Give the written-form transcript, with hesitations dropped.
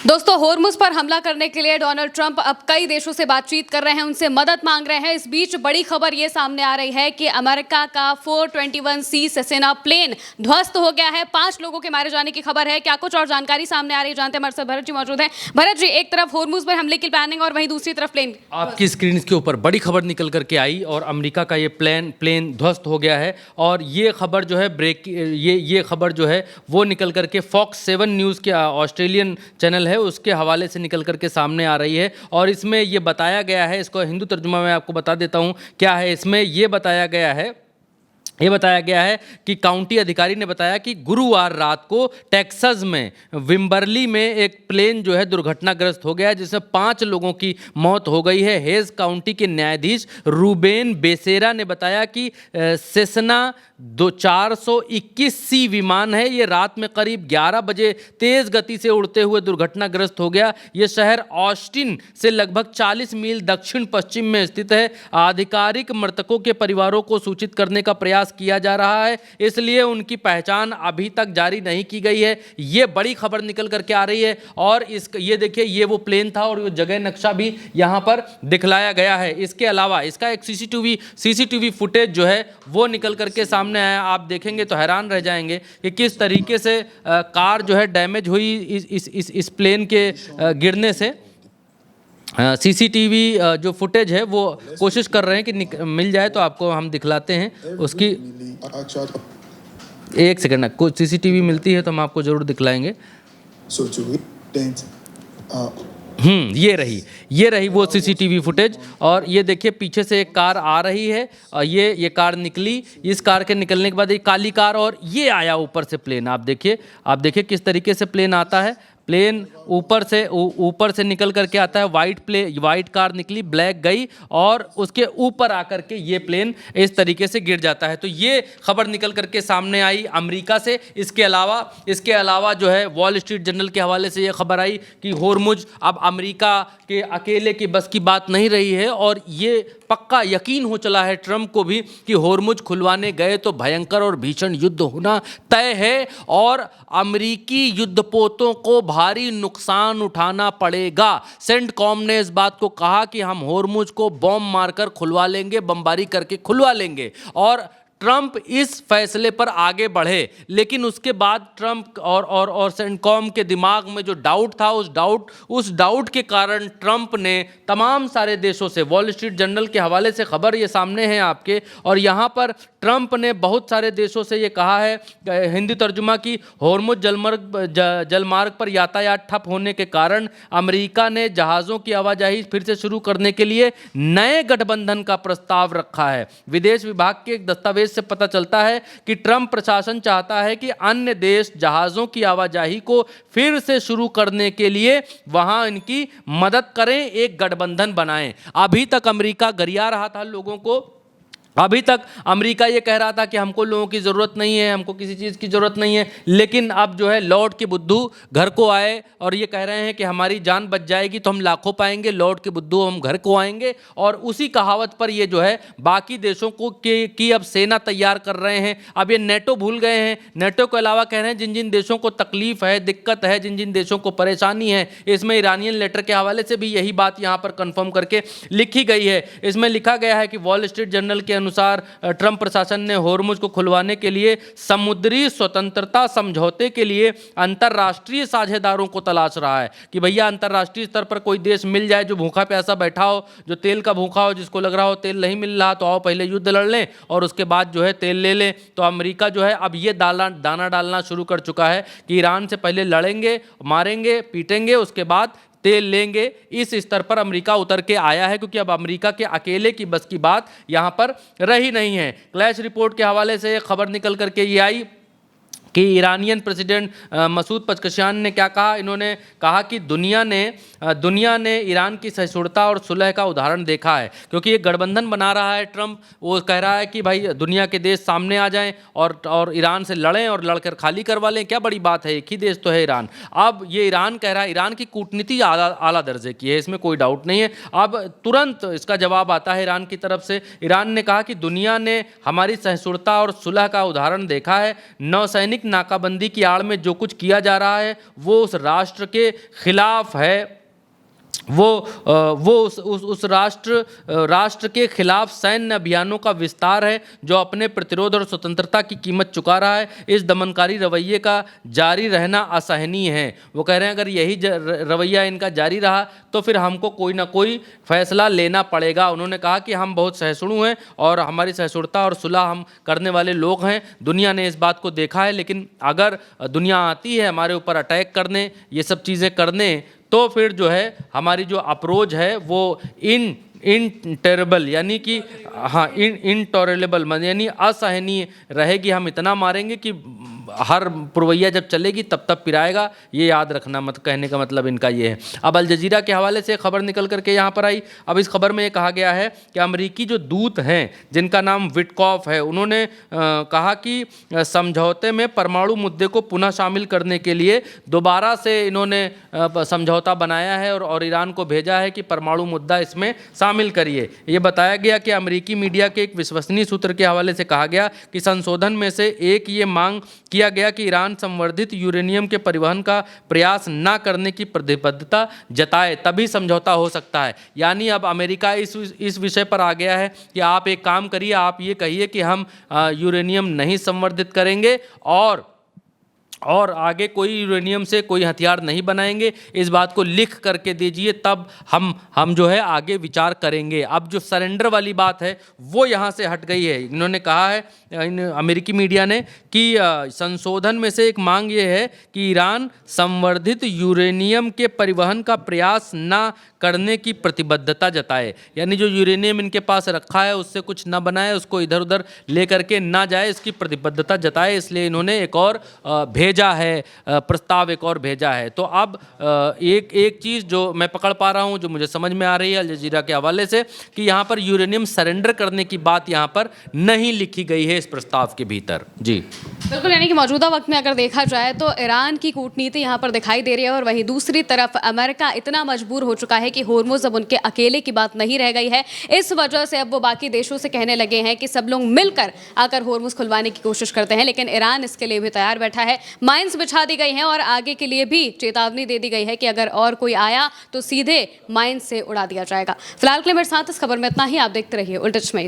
दोस्तों, होर्मुज पर हमला करने के लिए डोनाल्ड ट्रंप अब कई देशों से बातचीत कर रहे हैं, उनसे मदद मांग रहे हैं। इस बीच बड़ी खबर ये सामने आ रही है कि अमेरिका का 421C सेसेना प्लेन ध्वस्त हो गया है। 5 लोगों के मारे जाने की खबर है। क्या कुछ और जानकारी सामने आ रही है, जानते हैं। हमारे साथ भरत जी मौजूद हैं। भरत जी, एक तरफ होर्मुज पर हमले की प्लानिंग और वहीं दूसरी तरफ प्लेन। आपकी स्क्रीन के ऊपर बड़ी खबर निकल करके आई और अमेरिका का ये प्लेन ध्वस्त हो गया है। और ये खबर जो है ये खबर जो है वो निकल करके फॉक्स 7 न्यूज़ के ऑस्ट्रेलियन चैनल है उसके हवाले से निकल करके सामने आ रही है। और इसमें ये बताया गया है, इसको हिंदू तर्जुमा में आपको बता देता हूँ क्या है। इसमें ये बताया गया है कि काउंटी अधिकारी ने बताया कि गुरुवार रात को टेक्सास में विम्बरली में एक प्लेन जो है दुर्घटनाग्रस्त हो गया, जिसमें 5 लोगों की मौत हो गई है। हेज काउंटी के न्यायाधीश रूबेन बेसेरा ने बताया कि सेसना 421C विमान है, ये रात में करीब 11 बजे तेज गति से उड़ते हुए दुर्घटनाग्रस्त हो गया। ये शहर ऑस्टिन से लगभग 40 मील दक्षिण पश्चिम में स्थित है। आधिकारिक मृतकों के परिवारों को सूचित करने का प्रयास किया जा रहा है, इसलिए उनकी पहचान अभी तक जारी नहीं की गई है। ये बड़ी खबर निकल करके आ रही है। और ये देखिए, ये वो प्लेन था और ये जगह नक्शा भी यहाँ पर दिखलाया गया है। इसके अलावा इसका एक सीसीटीवी फुटेज जो है वो निकल करके सामने आया। आप देखेंगे तो हैरान रह जाएंगे कि किस तरीके से कार जो है डैमेज हुई इस प्लेन के गिरने से। सीसीटीवी जो फुटेज है वो कोशिश कर रहे हैं कि मिल जाए तो आपको हम दिखलाते हैं उसकी। एक सेकंड ना, कुछ सीसीटीवी मिलती है तो हम आपको ज़रूर दिखलाएंगे। ये रही वो सीसीटीवी फुटेज। और ये देखिए, पीछे से एक कार आ रही है और ये कार निकली। इस कार के निकलने के बाद एक काली कार और ये आया ऊपर से प्लेन। आप देखिए किस तरीके से प्लेन आता है। प्लेन ऊपर से निकल करके आता है। वाइट कार निकली, ब्लैक गई और उसके ऊपर आकर के ये प्लेन इस तरीके से गिर जाता है। तो ये खबर निकल करके सामने आई अमेरिका से। इसके अलावा जो है वॉल स्ट्रीट जर्नल के हवाले से ये खबर आई कि होर्मुज अब अमेरिका के अकेले की बस की बात नहीं रही है। और ये पक्का यकीन हो चला है ट्रंप को भी कि होर्मुज खुलवाने गए तो भयंकर और भीषण युद्ध होना तय है और अमेरिकी युद्धपोतों को भारी नुकसान उठाना पड़ेगा। सेंटकॉम ने इस बात को कहा कि हम होर्मुज को बॉम्ब मारकर खुलवा लेंगे, बमबारी करके खुलवा लेंगे। और ट्रंप इस फैसले पर आगे बढ़े, लेकिन उसके बाद ट्रंप और सेंटकॉम के दिमाग में जो डाउट था, उस डाउट के कारण ट्रंप ने तमाम सारे देशों से, वॉल स्ट्रीट जर्नल के हवाले से खबर ये सामने है आपके, और यहाँ पर ट्रंप ने बहुत सारे देशों से ये कहा है, हिंदी तर्जुमा की, होर्मुज जलमार्ग पर यातायात ठप होने के कारण अमेरिका ने जहाज़ों की आवाजाही फिर से शुरू करने के लिए नए गठबंधन का प्रस्ताव रखा है। विदेश विभाग के एक दस्तावेज से पता चलता है कि ट्रंप प्रशासन चाहता है कि अन्य देश जहाज़ों की आवाजाही को फिर से शुरू करने के लिए वहां इनकी मदद करें, एक गठबंधन बनाएं। अभी तक अमेरिका गरिया रहा था लोगों को। अभी तक अमेरिका ये कह रहा था कि हमको लोगों की ज़रूरत नहीं है, हमको किसी चीज़ की ज़रूरत नहीं है। लेकिन अब जो है लौट के बुद्धू घर को आए और ये कह रहे हैं कि हमारी जान बच जाएगी तो हम लाखों पाएंगे, लौट के बुद्धू हम घर को आएंगे। और उसी कहावत पर ये जो है बाकी देशों को की अब सेना तैयार कर रहे हैं। अब ये नेटो भूल गए हैं। नेटो के अलावा कह रहे हैं जिन जिन देशों को तकलीफ है, दिक्कत है, जिन जिन देशों को परेशानी है, इसमें ईरानियन लेटर के हवाले से भी यही बात यहाँ पर कन्फर्म करके लिखी गई है। इसमें लिखा गया है कि वॉल स्ट्रीट जर्नल के अनुसार ट्रंप प्रशासन ने होर्मुज को खुलवाने के लिए समुद्री स्वतंत्रता समझौते के लिए अंतरराष्ट्रीय साझेदारों को तलाश रहा है कि भैया अंतरराष्ट्रीय स्तर पर कोई देश मिल जाए जो भूखा प्यासा बैठा हो, जो तेल का भूखा हो, जिसको लग रहा हो तेल नहीं मिल रहा तो आओ पहले युद्ध लड़ लें और उसके बाद जो है तेल ले लें। तो अमेरिका जो है अब ये दाना डालना शुरू कर चुका है कि ईरान से पहले लड़ेंगे, मारेंगे, पीटेंगे, उसके बाद तेल लेंगे। इस स्तर पर अमेरिका उतर के आया है, क्योंकि अब अमेरिका के अकेले की बस की बात यहाँ पर रही नहीं है। क्लैश रिपोर्ट के हवाले से खबर निकल करके ये आई कि ईरानियन प्रेसिडेंट मसूद पज़ेश्कियान ने क्या कहा। इन्होंने कहा कि दुनिया ने ईरान की सहिष्णुता और सुलह का उदाहरण देखा है, क्योंकि ये गठबंधन बना रहा है ट्रंप। वो कह रहा है कि भाई दुनिया के देश सामने आ जाएं और ईरान से लड़ें और लड़कर खाली करवा लें। क्या बड़ी बात है, एक ही देश तो है ईरान। अब ये ईरान कह रहा है, ईरान की कूटनीति आला दर्जे की है, इसमें कोई डाउट नहीं है। अब तुरंत इसका जवाब आता है ईरान की तरफ से। ईरान ने कहा कि दुनिया ने हमारी सहिष्णुता और सुलह का उदाहरण देखा है। नौसैनिक कथित नाकाबंदी की आड़ में जो कुछ किया जा रहा है वो उस राष्ट्र के खिलाफ है, वो उस राष्ट्र के खिलाफ सैन्य अभियानों का विस्तार है जो अपने प्रतिरोध और स्वतंत्रता की कीमत चुका रहा है। इस दमनकारी रवैये का जारी रहना असहनीय है। वो कह रहे हैं अगर यही रवैया इनका जारी रहा तो फिर हमको कोई ना कोई फैसला लेना पड़ेगा। उन्होंने कहा कि हम बहुत सहिष्णु हैं और हमारी सहिष्णुता और सुलह हम करने वाले लोग हैं। दुनिया ने इस बात को देखा है, लेकिन अगर दुनिया आती है हमारे ऊपर अटैक करने, ये सब चीज़ें करने, तो फिर जो है हमारी जो अप्रोच है वो इनटेरेबल यानी कि हाँ इनटॉलरेबल यानी असहनीय रहेगी। हम इतना मारेंगे कि हर पुरवैया जब चलेगी तब तब पिराएगा। ये याद रखना, मत कहने का मतलब इनका ये है। अब अल जजीरा के हवाले से खबर निकल करके यहाँ पर आई। अब इस खबर में ये कहा गया है कि अमेरिकी जो दूत हैं जिनका नाम विटकॉफ है, उन्होंने कहा कि समझौते में परमाणु मुद्दे को पुनः शामिल करने के लिए दोबारा से इन्होंने समझौता बनाया है और ईरान को भेजा है कि परमाणु मुद्दा इसमें शामिल करिए। ये बताया गया कि अमेरिकी मीडिया के एक विश्वसनीय सूत्र के हवाले से कहा गया कि संशोधन में से एक ये मांग किया गया कि ईरान संवर्धित यूरेनियम के परिवहन का प्रयास न करने की प्रतिबद्धता जताए, तभी समझौता हो सकता है। यानी अब अमेरिका इस विषय पर आ गया है कि आप एक काम करिए, आप ये कहिए कि हम यूरेनियम नहीं संवर्धित करेंगे और आगे कोई यूरेनियम से कोई हथियार नहीं बनाएंगे। इस बात को लिख करके दीजिए, तब हम जो है आगे विचार करेंगे। अब जो सरेंडर वाली बात है वो यहाँ से हट गई है। इन्होंने कहा है अमेरिकी मीडिया ने कि संशोधन में से एक मांग ये है कि ईरान संवर्धित यूरेनियम के परिवहन का प्रयास न करने की प्रतिबद्धता जताए। यानी जो यूरेनियम इनके पास रखा है उससे कुछ ना बनाए, उसको इधर उधर ले करके ना जाए, इसकी प्रतिबद्धता जताए। इसलिए इन्होंने एक और भेजा है, प्रस्ताव एक और भेजा है। तो अब एक चीज़ जो मैं पकड़ पा रहा हूँ, जो मुझे समझ में आ रही है अल जजीरा के हवाले से, कि यहाँ पर यूरेनियम सरेंडर करने की बात यहाँ पर नहीं लिखी गई है इस प्रस्ताव के भीतर। जी बिल्कुल, यानी कि मौजूदा वक्त में अगर देखा जाए तो ईरान की कूटनीति यहाँ पर दिखाई दे रही है और वहीं दूसरी तरफ अमेरिका इतना मजबूर हो चुका है कि होर्मुज अब उनके अकेले की बात नहीं रह गई है। इस वजह से अब वो बाकी देशों से कहने लगे हैं कि सब लोग मिलकर आकर होर्मुज खुलवाने की कोशिश करते हैं, लेकिन ईरान इसके लिए भी तैयार बैठा है। माइंस बिछा दी गई हैं और आगे के लिए भी चेतावनी दे दी गई है कि अगर और कोई आया तो सीधे माइंस से उड़ा दिया जाएगा। फिलहाल के लिए मेरे साथ इस खबर में इतना ही। आप देखते रहिए उल्टा चश्मा।